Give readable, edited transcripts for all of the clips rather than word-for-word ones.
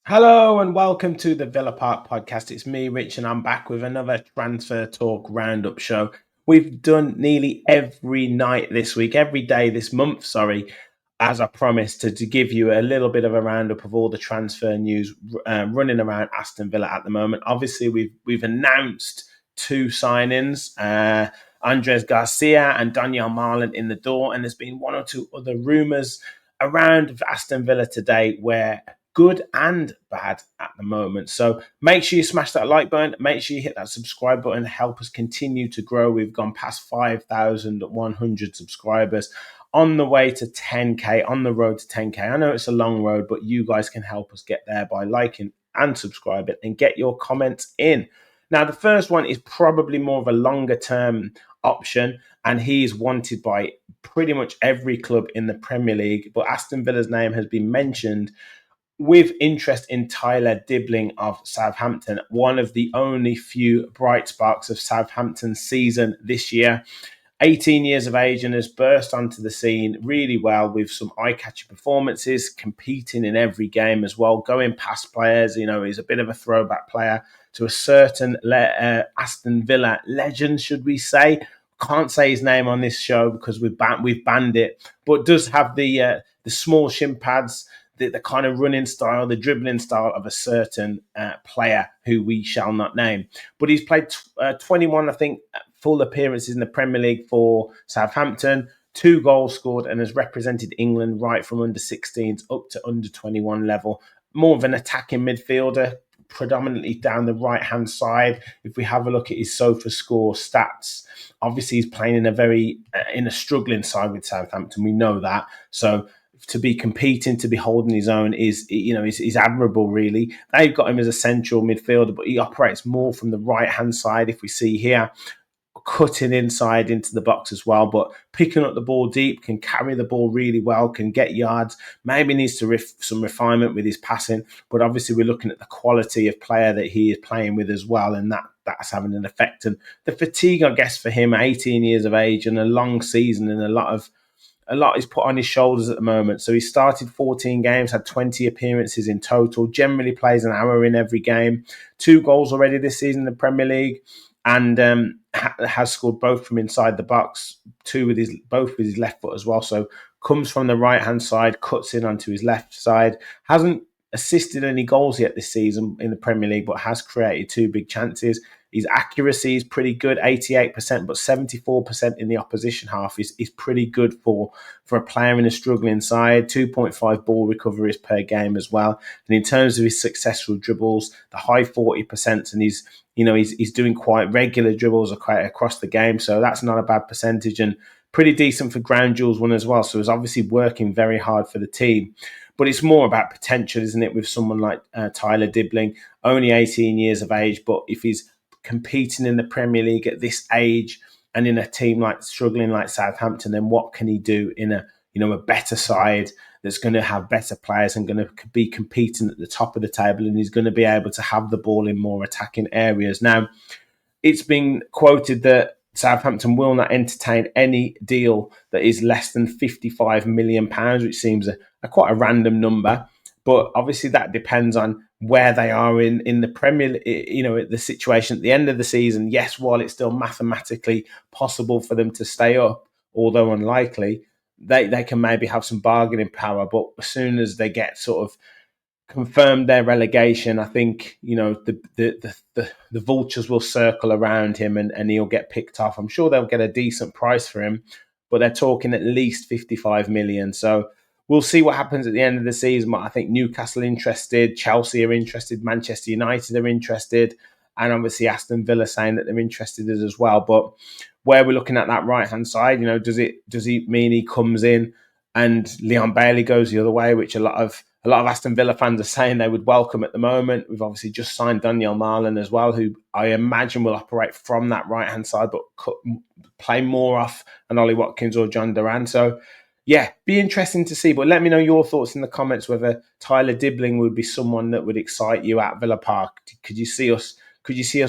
Hello and welcome to the Villa Park podcast. It's me, Rich, and I'm back with another Transfer Talk Roundup show. We've done nearly every night this week, every day this month, as I promised, to give you a little bit of a roundup of all the transfer news running around Aston Villa at the moment. Obviously, we've announced two signings, Andres Garcia and Daniel Marlin in the door, and there's been one or two other rumours around Aston Villa today where good and bad at the moment. So make sure you smash that like button. Make sure you hit that subscribe button. Help us continue to grow. We've gone past 5,100 subscribers on the way to 10K, on the road to 10K. I know it's a long road, but you guys can help us get there by liking and subscribing and get your comments in. Now, the first one is probably more of a longer term option, and he is wanted by pretty much every club in the Premier League. But Aston Villa's name has been mentioned with interest in Tyler Dibling of Southampton, one of the only few bright sparks of Southampton's season this year. 18 years of age and has burst onto the scene really well with some eye-catching performances, competing in every game as well, going past players. You know, he's a bit of a throwback player to a certain Aston Villa legend, should we say. Can't say his name on this show because we've banned it, but does have the small shin pads, the kind of running style, the dribbling style of a certain player who we shall not name. But he's played 21, I think, full appearances in the Premier League for Southampton, 2 goals scored, and has represented England right from under 16s up to under 21 level. More of an attacking midfielder, predominantly down the right-hand side. If we have a look at his SofaScore stats, obviously he's playing in a struggling side with Southampton. We know that. So to be competing, to be holding his own is admirable, really. They've got him as a central midfielder, but he operates more from the right-hand side, if we see here, cutting inside into the box as well, but picking up the ball deep, can carry the ball really well, can get yards, maybe needs to some refinement with his passing, but obviously we're looking at the quality of player that he is playing with as well, and that's having an effect. And the fatigue, I guess, for him, 18 years of age and a long season and a lot is put on his shoulders at the moment. So he started 14 games, had 20 appearances in total, generally plays an hour in every game, 2 goals already this season in the Premier League, and has scored both from inside the box, both with his left foot as well. So comes from the right-hand side, cuts in onto his left side, hasn't assisted any goals yet this season in the Premier League, but has created 2 big chances. His accuracy is pretty good, 88%, but 74% in the opposition half is pretty good for a player in a struggling side. 2.5 ball recoveries per game as well. And in terms of his successful dribbles, the high 40%, and he's doing quite regular dribbles across the game. So that's not a bad percentage and pretty decent for ground duels one as well. So he's obviously working very hard for the team. But it's more about potential, isn't it, with someone like Tyler Dibling, only 18 years of age, but if he's competing in the Premier League at this age and in a team struggling like Southampton, then what can he do in a better side that's going to have better players and going to be competing at the top of the table, and he's going to be able to have the ball in more attacking areas. Now, it's been quoted that Southampton will not entertain any deal that is less than £55 million, which seems quite a random number. But obviously that depends on where they are in the Premier, the situation at the end of the season. Yes, while it's still mathematically possible for them to stay up, although unlikely, they can maybe have some bargaining power. But as soon as they get sort of confirmed their relegation, I think, the vultures will circle around him and he'll get picked off. I'm sure they'll get a decent price for him, but they're talking at least 55 million. So we'll see what happens at the end of the season. I think Newcastle are interested, Chelsea are interested, Manchester United are interested, and obviously Aston Villa saying that they're interested as well. But where we're looking at that right hand side, does it mean he comes in and Leon Bailey goes the other way, which a lot of Aston Villa fans are saying they would welcome at the moment. We've obviously just signed Daniel Marlin as well, who I imagine will operate from that right hand side, but play more off an Ollie Watkins or John Duran. So yeah, be interesting to see. But let me know your thoughts in the comments whether Tyler Dibling would be someone that would excite you at Villa Park. Could you see us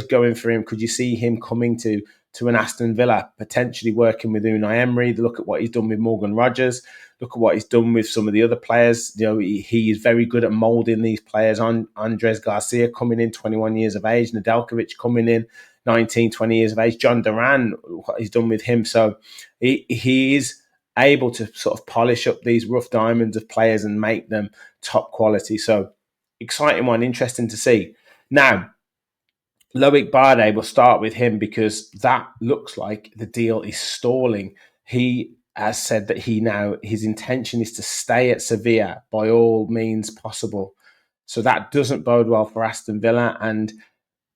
going for him? Could you see him coming to an Aston Villa, potentially working with Unai Emery? Look at what he's done with Morgan Rogers. Look at what he's done with some of the other players. He is very good at moulding these players. Andres Garcia coming in, 21 years of age. Nedeljkovic coming in, 19, 20 years of age. John Duran, what he's done with him. So he is able to sort of polish up these rough diamonds of players and make them top quality. So exciting one, interesting to see. Now, Loic Bade, we'll start with him because that looks like the deal is stalling. He has said that his intention is to stay at Sevilla by all means possible. So that doesn't bode well for Aston Villa. And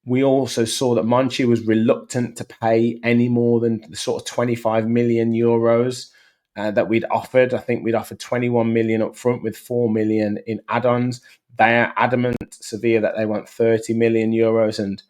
we also saw that Monchi was reluctant to pay any more than the sort of 25 million euros that we'd offered. I think we'd offered 21 million up front with 4 million in add-ons. They are adamant, Sevilla, that they want 30 million euros. And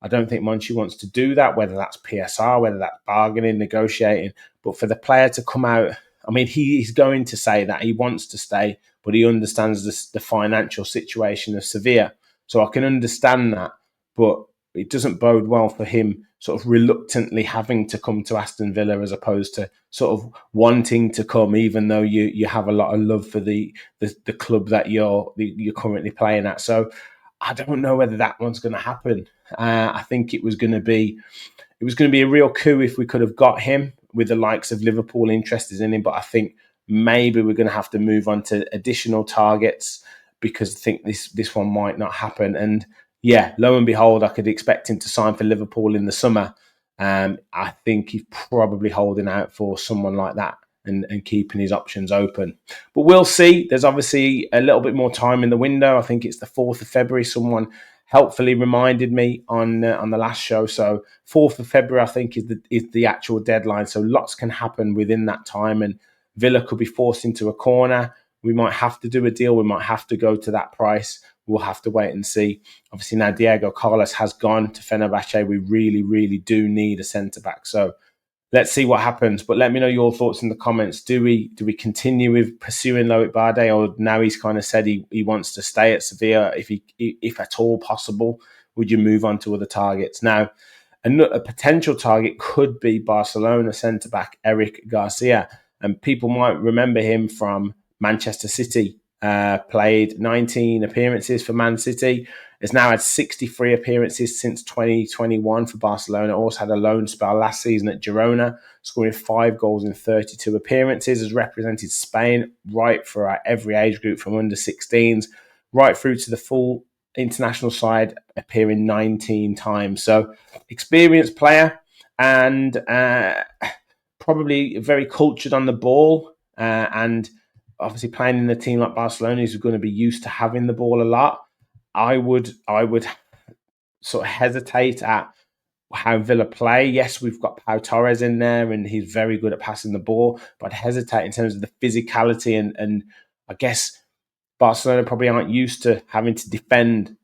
I don't think Monchi wants to do that, whether that's PSR, whether that's bargaining, negotiating. But for the player to come out, I mean, he's going to say that he wants to stay, but he understands the financial situation of Sevilla. So I can understand that, but it doesn't bode well for him sort of reluctantly having to come to Aston Villa as opposed to sort of wanting to come, even though you have a lot of love for the club that you're currently playing at. So I don't know whether that one's going to happen. I think it was going to be a real coup if we could have got him with the likes of Liverpool interested in him. But I think maybe we're going to have to move on to additional targets because I think this one might not happen. And yeah, lo and behold, I could expect him to sign for Liverpool in the summer. I think he's probably holding out for someone like that and keeping his options open. But we'll see. There's obviously a little bit more time in the window. I think it's the 4th of February. Someone helpfully reminded me on the last show. So 4th of February, I think, is the actual deadline. So lots can happen within that time. And Villa could be forced into a corner. We might have to do a deal. We might have to go to that price. We'll have to wait and see. Obviously, now Diego Carlos has gone to Fenerbahce. We really, really do need a centre-back. So let's see what happens. But let me know your thoughts in the comments. Do we continue with pursuing Loic Bade, or now he's kind of said he wants to stay at Sevilla if at all possible? Would you move on to other targets? Now, a potential target could be Barcelona centre-back Eric Garcia. And people might remember him from Manchester City. Played 19 appearances for Man City. Has now had 63 appearances since 2021 for Barcelona. Also had a loan spell last season at Girona, scoring 5 goals in 32 appearances. Has represented Spain right for every age group from under 16s right through to the full international side, appearing 19 times. So experienced player and probably very cultured on the ball and obviously playing in a team like Barcelona is going to be used to having the ball a lot. I would sort of hesitate at how Villa play. Yes, we've got Pau Torres in there and he's very good at passing the ball, but I'd hesitate in terms of the physicality and I guess Barcelona probably aren't used to having to defend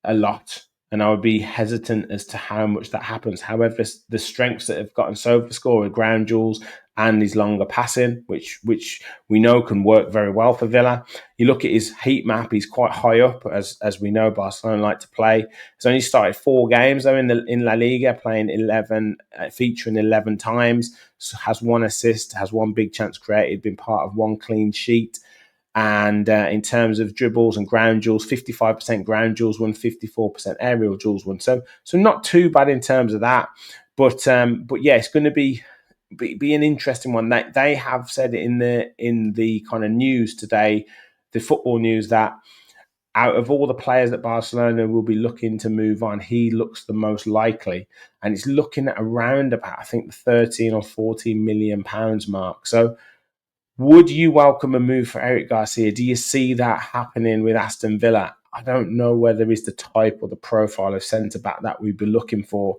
a lot. And I would be hesitant as to how much that happens. However, the strengths that have gotten SofaScore are ground duels and his longer passing, which we know can work very well for Villa. You look at his heat map; he's quite high up, as we know Barcelona like to play. He's only started 4 games though in La Liga, playing 11, featuring 11 times. So has 1 assist, has 1 big chance created, been part of 1 clean sheet. And in terms of dribbles and ground duels, 55% ground duels won, 54% aerial duels won. So not too bad in terms of that. But yeah, it's going to be an interesting one. They have said in the kind of news today, the football news, that out of all the players that Barcelona will be looking to move on, he looks the most likely, and it's looking at around about, I think, the 13 or 14 million pounds mark. So would you welcome a move for Eric Garcia? Do you see that happening with Aston Villa? I don't know whether he's the type or the profile of centre-back that we'd be looking for.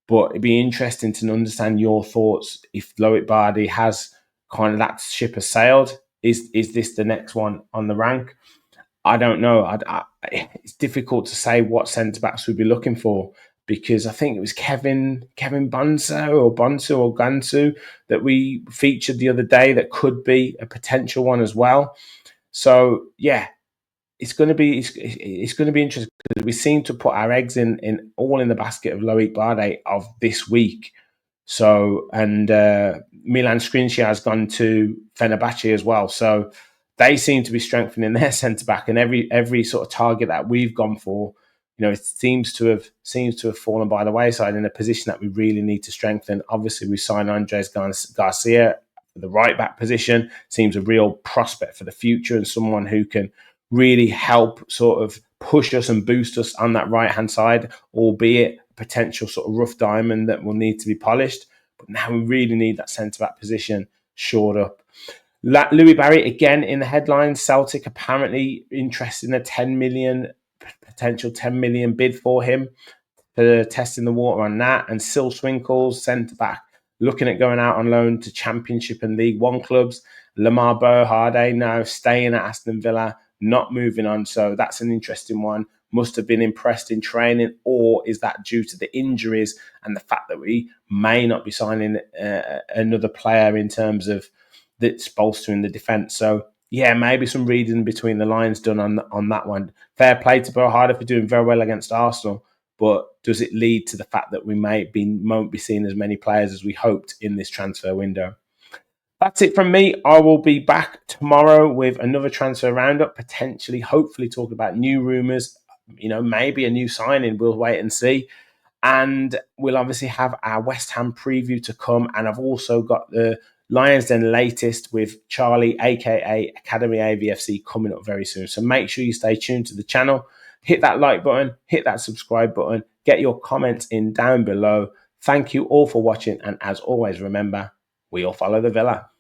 But it'd be interesting to understand your thoughts if Loic Bade has kind of that ship has sailed. Is this the next one on the rank? I don't know. It's difficult to say what centre backs we'd be looking for because I think it was Kevin Bonsu or Gansu that we featured the other day that could be a potential one as well. So yeah, it's going to be interesting because we seem to put our eggs in all in the basket of Loic Bade of this week. So and Milan Skriniar has gone to Fenerbahce as well. So they seem to be strengthening their centre back, and every sort of target that we've gone for, it seems to have fallen by the wayside in a position that we really need to strengthen. Obviously, we signed Andres Garcia for the right back position. Seems a real prospect for the future and someone who can really help sort of push us and boost us on that right hand side, albeit potential sort of rough diamond that will need to be polished. But now we really need that centre back position shored up. Louis Barry again in the headlines. Celtic apparently interested in a potential 10 million bid for him. Testing the water on that. And Sil Swinkles, centre back, looking at going out on loan to Championship and League One clubs. Lamar Bohade now staying at Aston Villa, not moving on. So that's an interesting one. Must have been impressed in training, or is that due to the injuries and the fact that we may not be signing another player in terms of that's bolstering the defence? So yeah, maybe some reading between the lines done on that one. Fair play to Bohade for doing very well against Arsenal, but does it lead to the fact that we won't be seeing as many players as we hoped in this transfer window? That's it from me. I will be back tomorrow with another transfer roundup, potentially, hopefully talk about new rumours, maybe a new signing. We'll wait and see. And we'll obviously have our West Ham preview to come. And I've also got the Lions Den latest with Charlie, aka Academy AVFC, coming up very soon. So make sure you stay tuned to the channel. Hit that like button, hit that subscribe button, get your comments in down below. Thank you all for watching. And as always, remember, we all follow the Villa.